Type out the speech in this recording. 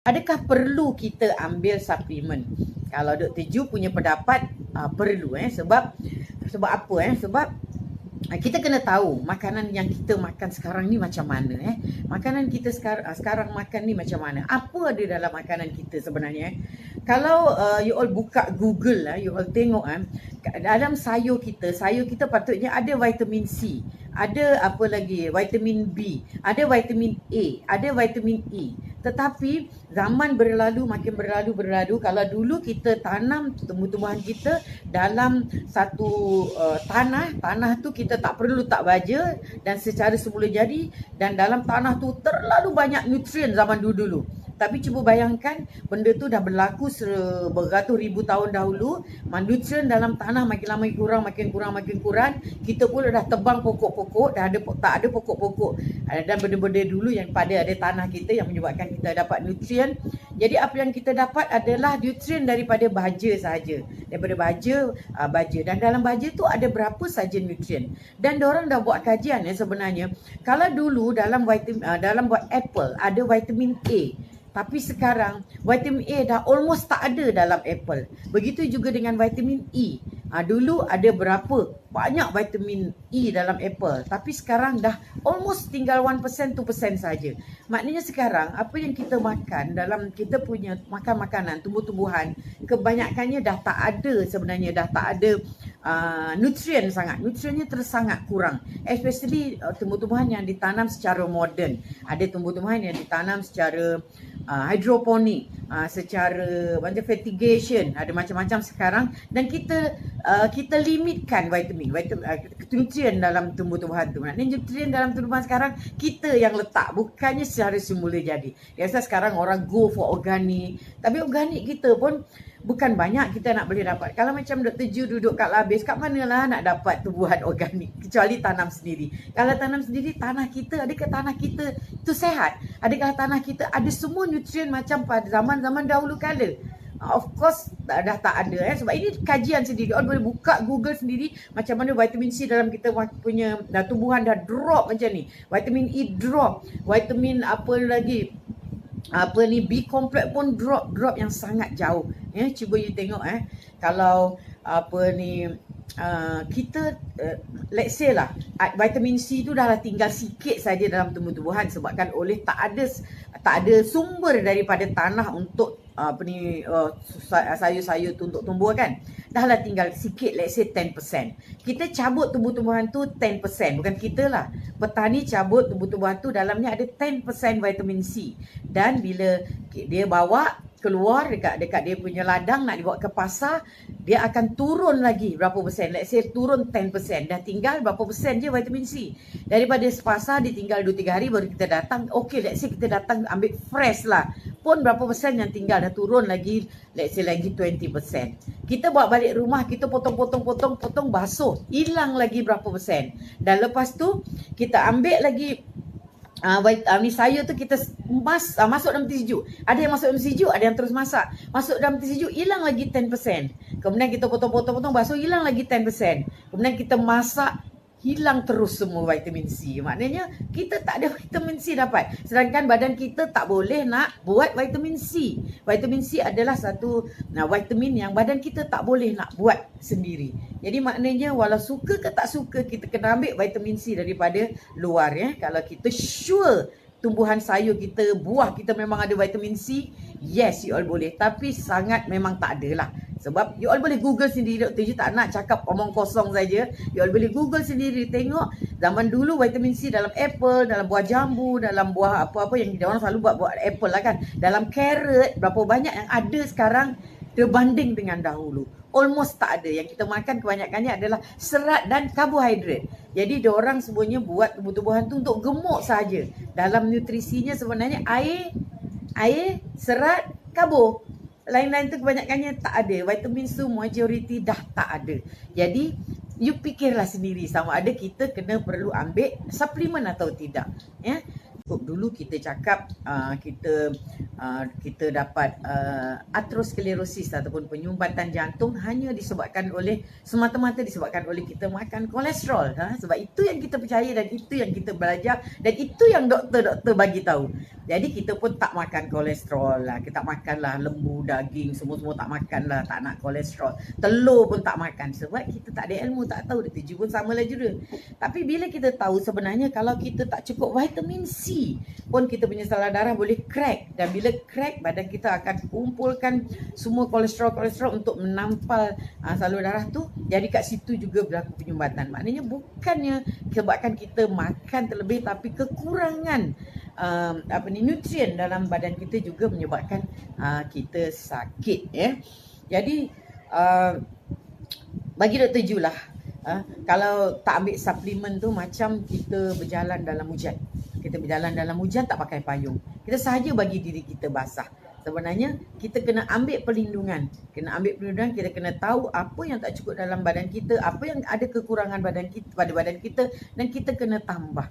Adakah perlu kita ambil suplemen? Kalau Dr. Ju punya pendapat, perlu sebab apa sebab kita kena tahu makanan yang kita makan sekarang ni macam mana makanan kita sekarang makan ni macam mana, apa ada dalam makanan kita sebenarnya. Kalau you all buka Google you all tengok dalam sayur kita patutnya ada vitamin C, ada apa lagi, vitamin B, ada vitamin A, ada vitamin E. Tetapi zaman makin berlalu, kalau dulu kita tanam tumbuh-tumbuhan kita dalam satu tanah tu kita tak perlu tak baja dan secara semula jadi, dan dalam tanah tu terlalu banyak nutrien zaman dulu. Tapi cuba bayangkan benda tu dah berlaku beratus ribu tahun dahulu, nutrien dalam tanah makin lama makin kurang. Kita pula dah tebang pokok-pokok, tak ada pokok-pokok dan benda-benda dulu yang ada tanah kita yang menyebabkan kita dapat nutrien. Jadi apa yang kita dapat adalah nutrien daripada baja sahaja. Daripada baja. Dan dalam baja tu ada berapa saja nutrien. Dan diorang dah buat kajian sebenarnya. Kalau dulu dalam buat apple ada vitamin A. Tapi sekarang vitamin A dah almost tak ada dalam apple. Begitu juga dengan vitamin E. Dulu ada berapa banyak vitamin E dalam apple, tapi sekarang dah almost tinggal 1%, 2% saja. Maknanya sekarang apa yang kita makan dalam kita punya makanan tumbuh-tumbuhan, kebanyakannya dah tak ada sebenarnya, dah tak ada nutrien sangat. Nutriennya sangat kurang. Especially tumbuh-tumbuhan yang ditanam secara moden. Ada tumbuh-tumbuhan yang ditanam secara hidroponik, secara macam fertigation, ada macam-macam sekarang, dan kita limitkan nutrien dalam tumbuh-tumbuhan tu. Maknanya nutrien dalam tumbuhan sekarang kita yang letak, bukannya secara semula jadi. Biasa sekarang orang go for organik, tapi organik kita pun bukan banyak kita nak boleh dapat. Kalau macam Dr. Ju duduk kat Labis, kat manalah nak dapat tumbuhan organik kecuali tanam sendiri. Kalau tanam sendiri, adakah tanah kita itu sehat? Adakah tanah kita ada semua nutrien macam pada zaman-zaman dahulu kala? Of course dah tak ada sebab ini kajian sendiri. Orang boleh buka Google sendiri macam mana vitamin C dalam kita punya tumbuhan dah drop macam ni. Vitamin E drop, vitamin B complex pun drop yang sangat jauh. Cuba you tengok kalau kita let's say lah vitamin C tu dah tinggal sikit saja dalam tumbuh-tumbuhan sebabkan oleh tak ada sumber daripada tanah untuk sayur-sayur tu untuk tumbuh kan. Dah lah tinggal sikit, let's say 10%. Kita cabut tumbuh-tumbuhan tu 10%, bukan kita lah. Petani cabut tumbuh-tumbuhan tu dalamnya ada 10% vitamin C. Dan bila dia bawa keluar dekat dia punya ladang nak dibawa ke pasar, dia akan turun lagi berapa persen. Let's say turun 10%. Dah tinggal berapa persen je vitamin C. Daripada pasar dia tinggal 2-3 hari baru kita datang. Okay, let's say kita datang ambil fresh lah. Pun berapa persen yang tinggal, dah turun lagi, let's say lagi 20%. Kita bawa balik rumah, kita potong basuh, hilang lagi berapa persen. Dan lepas tu kita ambil lagi sayur tu kita masuk dalam peti sejuk. Ada yang masuk dalam peti sejuk, ada yang terus masak. Masuk dalam peti sejuk, hilang lagi 10%. Kemudian kita potong basuh, hilang lagi 10%. Kemudian kita masak, hilang terus semua vitamin C. Maknanya kita tak ada vitamin C dapat. Sedangkan badan kita tak boleh nak buat vitamin C. Vitamin C adalah satu vitamin yang badan kita tak boleh nak buat sendiri. Jadi maknanya walau suka ke tak suka, kita kena ambil vitamin C daripada luar Kalau kita sure tumbuhan sayur kita, buah kita memang ada vitamin C, yes, you all boleh. Tapi sangat memang tak ada lah. Sebab you all boleh Google sendiri. Dr. Ju tak nak cakap omong kosong saja. You all boleh Google sendiri, tengok zaman dulu vitamin C dalam apple, dalam buah jambu, dalam buah apa-apa yang orang selalu buat apple lah kan. Dalam carrot, berapa banyak yang ada sekarang berbanding dengan dahulu. Almost tak ada. Yang kita makan kebanyakannya adalah serat dan karbohidrat. Jadi diorang semuanya buat tumbuh-tumbuhan tu untuk gemuk saja. Dalam nutrisinya sebenarnya air, serat, karbo. Lain-lain tu kebanyakannya tak ada. Vitamin C majoriti dah tak ada. Jadi you fikirlah sendiri sama ada kita perlu ambil suplemen atau tidak. Dulu kita cakap kita dapat aterosklerosis ataupun penyumbatan jantung hanya semata-mata disebabkan oleh kita makan kolesterol. Sebab itu yang kita percaya dan itu yang kita belajar dan itu yang doktor bagi tahu. Jadi kita pun tak makan kolesterol lah. Kita makan lah lembu, daging, semua-semua tak makan lah. Tak nak kolesterol. Telur pun tak makan. Sebab kita tak ada ilmu, tak tahu. Dia tuju pun sama lah juga. Tapi bila kita tahu sebenarnya kalau kita tak cukup vitamin C pun kita punya saluran darah boleh crack. Dan bila crack, badan kita akan kumpulkan semua kolesterol untuk menampal saluran darah tu. Jadi kat situ juga berlaku penyumbatan. Maknanya bukannya sebabkan kita makan terlebih, tapi kekurangan nutrien dalam badan kita juga menyebabkan kita sakit, ya. Jadi bagi Dr. Ju lah, kalau tak ambil suplemen tu macam kita berjalan dalam hujan. Kita berjalan dalam hujan tak pakai payung. Kita sahaja bagi diri kita basah. Sebenarnya kita kena ambil perlindungan. Kita kena tahu apa yang tak cukup dalam badan kita, apa yang ada kekurangan pada badan kita, dan kita kena tambah.